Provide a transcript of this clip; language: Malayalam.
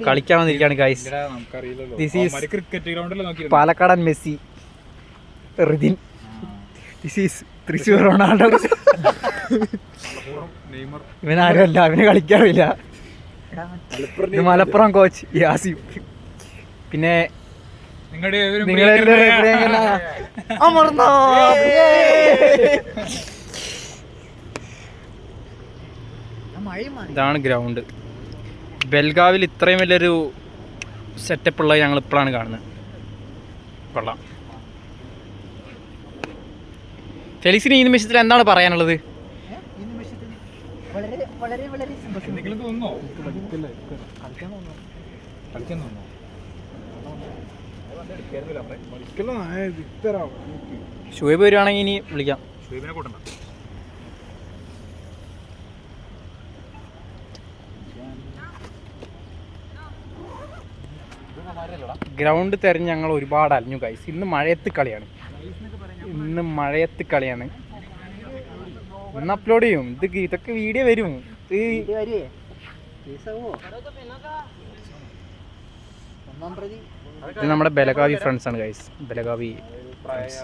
കളിക്കാൻ വന്നിരിക്കുകയാണ് ഗൈസ്. പാലക്കാടൻ Messi, Ridhin. This is Thrissur Ronaldo. ഇവനാരുമല്ല, അവന് കളിക്കാറില്ല. മലപ്പുറം കോച്ച് യാസിം. പിന്നെ ഇതാണ് ഗ്രൗണ്ട്. ബെൽഗാവിൽ ഇത്രയും വലിയൊരു സെറ്റപ്പ് ഉള്ളത് ഞങ്ങൾ ഇപ്പോഴാണ് കാണുന്നത്. കൊള്ളാം. ഫെലിക്സിന് ഈ നിമിഷത്തിൽ എന്താണ് പറയാനുള്ളത്? ഷുഹൈബ് വരുവാണെങ്കിൽ ഇനി വിളിക്കാം. ഗ്രൗണ്ട് തിരഞ്ഞ് ഞങ്ങൾ ഒരുപാട് അലഞ്ഞു ഗൈസ്. ഇന്ന് മഴയത്ത് കളിയാണ്. ഇന്ന് അപ്ലോഡ് ചെയ്യും. ഇതൊക്കെ വീഡിയോ വരും. ഇത് നമ്മുടെ ബെലഗാവി ഫ്രണ്ട്സ് ആണ് ഗൈസ്. ബെലഗാവി ഫ്രണ്ട്സ്.